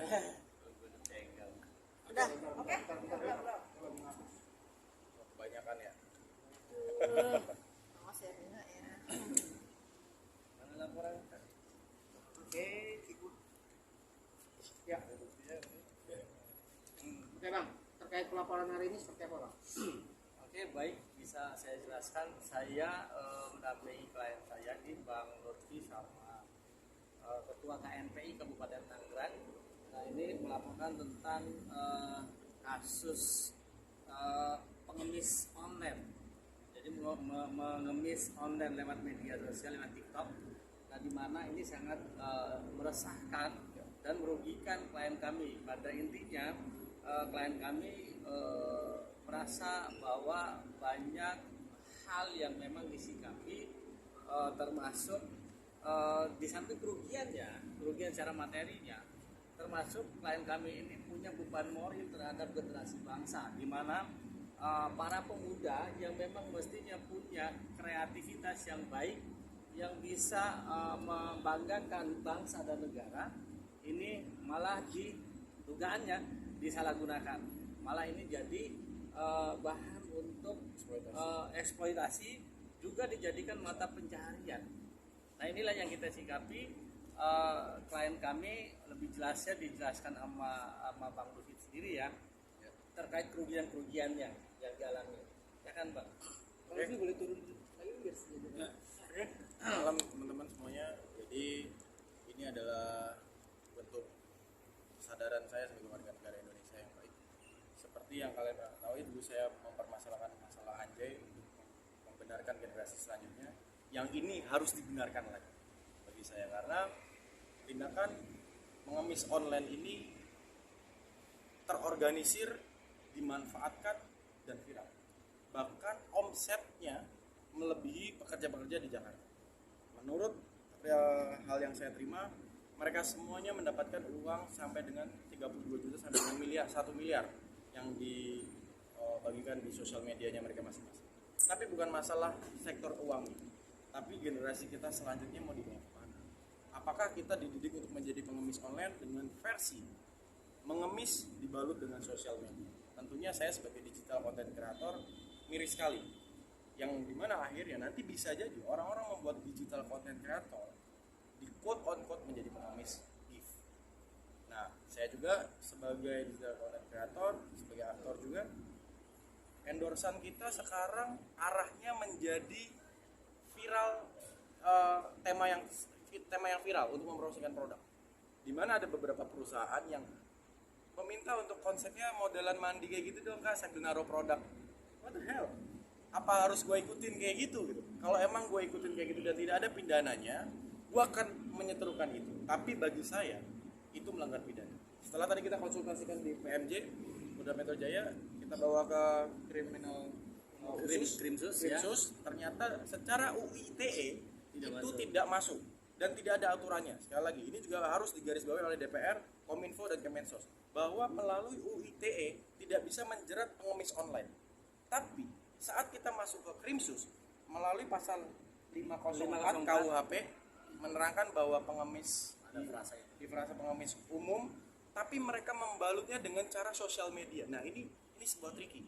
Udah, oke. Kebanyakan ya. Awas ya, enggak ya. Mana laporan? Oke, ya. Oke bang, terkait pelaporan hari ini seperti apa bang? Oke, baik, bisa saya jelaskan. Saya mendampingi klien saya di Bang Lutfi sama Ketua KNPI Kabupaten Tangerang. Nah, ini melaporkan tentang kasus pengemis online. Jadi mengemis online lewat media sosial, lewat TikTok. Nah, di mana ini sangat meresahkan dan merugikan klien kami. Pada intinya klien kami merasa bahwa banyak hal yang memang disikapi, termasuk di samping kerugian secara materinya, termasuk klien kami ini punya beban moral terhadap generasi bangsa, di mana para pemuda yang memang mestinya punya kreativitas yang baik, yang bisa membanggakan bangsa dan negara, ini malah dugaannya disalahgunakan, malah ini jadi bahan untuk eksploitasi, juga dijadikan mata pencaharian. Nah, inilah yang kita sikapi. Klien kami lebih jelasnya dijelaskan sama Bang Lutfi sendiri ya, terkait kerugian-kerugiannya yang dialami. Ya kan Bang? Bang Lutfi boleh turun lagi biar sedikit. Malam teman-teman semuanya. Jadi ini adalah bentuk kesadaran saya sebagai warga negara Indonesia yang baik. Seperti yang kalian ketahui, dulu saya mempermasalahkan masalah anjay untuk membenarkan generasi selanjutnya. Yang ini harus dibenarkan lagi bagi saya, karena tindakan mengemis online ini terorganisir, dimanfaatkan dan viral. Bahkan omsetnya melebihi pekerja-pekerja di Jakarta. Menurut hal yang saya terima, mereka semuanya mendapatkan uang sampai dengan 32 juta sampai dengan 1 miliar yang dibagikan di sosial medianya mereka masing-masing. Tapi bukan masalah sektor uang ini, tapi generasi kita selanjutnya mau dibawa kemana? Apakah kita dididik untuk menjadi pengemis online dengan versi mengemis dibalut dengan sosial media? Tentunya saya sebagai digital content creator miris sekali, yang dimana akhirnya nanti bisa jadi orang-orang membuat digital content creator di quote on quote menjadi pengemis gift. Nah, saya juga sebagai digital content creator, sebagai aktor juga, endorsan kita sekarang arahnya menjadi viral, tema yang viral untuk mempromosikan produk. Di mana ada beberapa perusahaan yang meminta untuk konsepnya modelan mandi kayak gitu dong kak, sambil naruh produk. What the hell? Apa harus gue ikutin kayak gitu? Kalau emang gue ikutin kayak gitu dan tidak ada pidananya, gue akan menyeterukan itu. Tapi bagi saya itu melanggar pidana. Setelah tadi kita konsultasikan di PMJ Polda Metro Jaya, kita bawa ke kriminal krimsus, ternyata secara UITE tidak masuk dan tidak ada aturannya. Sekali lagi, ini juga harus digarisbawahi oleh DPR, Kominfo dan Kemensos, bahwa melalui UITE tidak bisa menjerat pengemis online. Tapi saat kita masuk ke Krimsus melalui pasal 504 KUHP menerangkan bahwa pengemis di frasa pengemis umum, tapi mereka membalutnya dengan cara sosial media. Nah, ini sebuah tricky.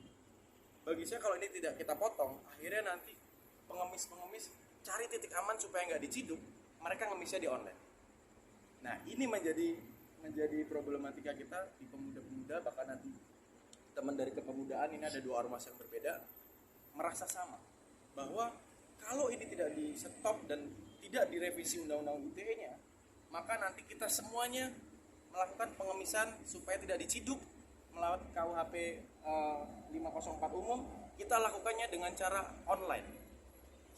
Bagi saya kalau ini tidak kita potong, akhirnya nanti pengemis cari titik aman supaya nggak diciduk, mereka ngemisnya di online. Nah, ini menjadi problematika kita di pemuda-pemuda, bahkan nanti teman dari kepemudaan ini ada 2 ormas yang berbeda merasa sama, bahwa kalau ini tidak di stop dan tidak direvisi undang-undang ITE-nya, maka nanti kita semuanya melakukan pengemisan supaya tidak diciduk melawan KUHP 504 umum. Kita lakukannya dengan cara online.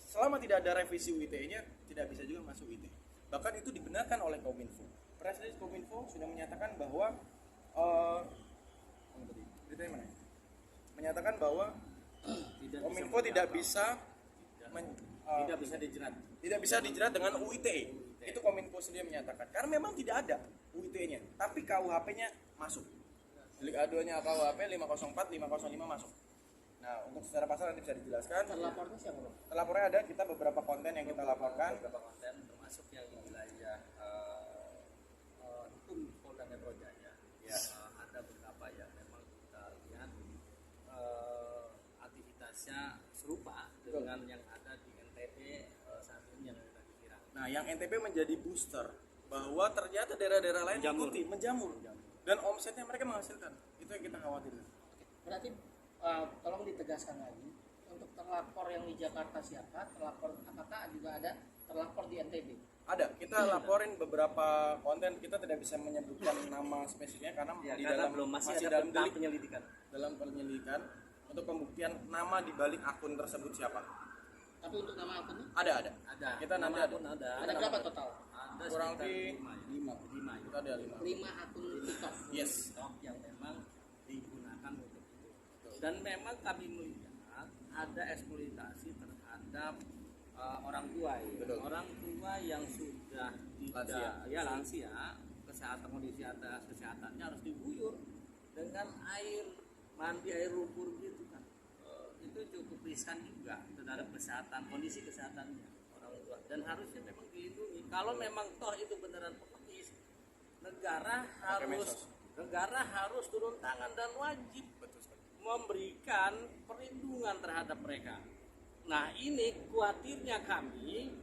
Selama tidak ada revisi UITE-nya, tidak bisa juga masuk ITE. Bahkan itu dibenarkan oleh Kominfo. Presiden Kominfo sudah menyatakan bahwa menyatakan bahwa Kominfo tidak bisa dijerat dengan UITE. Itu Kominfo sendiri menyatakan. Karena memang tidak ada UITE-nya, tapi KUHP-nya masuk. Delik aduannya KUHP 504, 505 masuk. Nah, untuk secara pasal nanti bisa dijelaskan. Terlapornya siapa? Terlapornya ada, kita beberapa konten yang kita laporkan. Beberapa konten termasuk yang di wilayah hukum Polda Metro Jaya. kasusnya serupa dengan yang ada di NTB saat ini yang lagi viral. Nah, yang NTB menjadi booster bahwa ternyata daerah-daerah lain Menjamur. ikuti menjamur dan omsetnya mereka menghasilkan. Itu yang kita khawatirkan. Berarti tolong ditegaskan lagi untuk terlapor yang di Jakarta siapa, terlapor apakah juga ada terlapor di NTB? Ada, kita laporin beberapa konten, kita tidak bisa menyebutkan nama spesifiknya karena Ya, di karena dalam belum masih ada dalam tahap delik, penyelidikan. dalam penyelidikan untuk pembuktian nama di balik akun tersebut siapa. Tapi untuk nama akunnya Ada. Ada. Kita nanti Nama ada. akun ada. ada berapa total? Ada Kurang sekitar lebih 5 ya. 5. 5 ya. Kita ada 5. 5 akun TikTok. Yes. TikTok yang memang digunakan untuk itu. Dan memang kami melihat ada eksploitasi terhadap orang tua ya. Betul. Orang tua yang sudah tidak lansia, kesehatan kondisi atas kesehatannya harus diguyur dengan air mandi air lumpur gitu kan. Itu cukup riskan juga terhadap kesehatan kondisi kesehatannya orang tua dan harusnya memang dilindungi. Kalau memang toh itu beneran pengemis, negara harus turun tangan dan wajib memberikan perlindungan terhadap mereka. Nah ini khawatirnya kami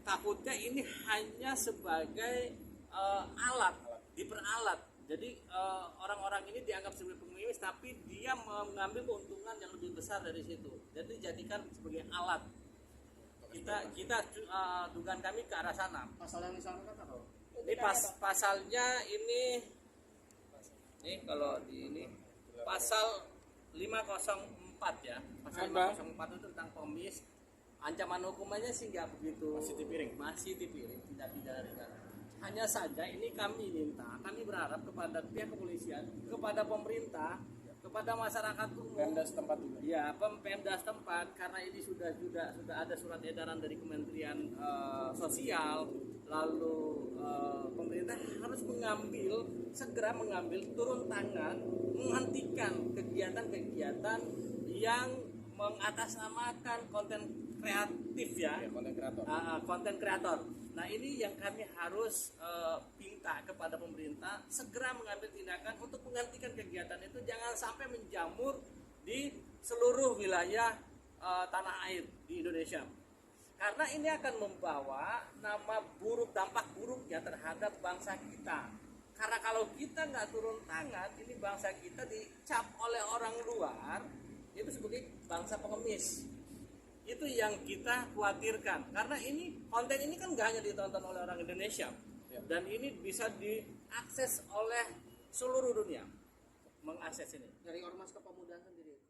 takutnya ini hanya sebagai alat, diperalat. Jadi orang-orang ini dianggap sebagai pengemis tapi dia mengambil keuntungan yang lebih besar dari situ. Jadi dijadikan sebagai alat. Kita dugaan kami ke arah sana. Pasal yang disampaikan apa? Ini pasalnya ini kalau di ini pasal 504 ya. Pasal 504 itu tentang pengemis. Ancaman hukumannya sih nggak begitu. Masih tipiring, tidak pidana ringan. Hanya saja ini kami berharap kepada pihak kepolisian, kepada pemerintah, kepada masyarakat umum. Pemda setempat juga. Ya, Pemda setempat karena ini sudah ada surat edaran dari Kementerian Sosial, lalu pemerintah harus segera mengambil turun tangan menghentikan kegiatan-kegiatan yang mengatasnamakan konten kreatif ya, konten kreator. Nah ini yang kami harus minta kepada pemerintah segera mengambil tindakan untuk menghentikan kegiatan itu, jangan sampai menjamur di seluruh wilayah tanah air di Indonesia. Karena ini akan membawa dampak buruk ya terhadap bangsa kita. Karena kalau kita nggak turun tangan, ini bangsa kita dicap oleh orang luar itu sebagai bangsa pengemis. Itu yang kita khawatirkan karena ini konten ini kan nggak hanya ditonton oleh orang Indonesia dan ini bisa diakses oleh seluruh dunia, mengakses ini Dari Ormas Kepemudaan sendiri.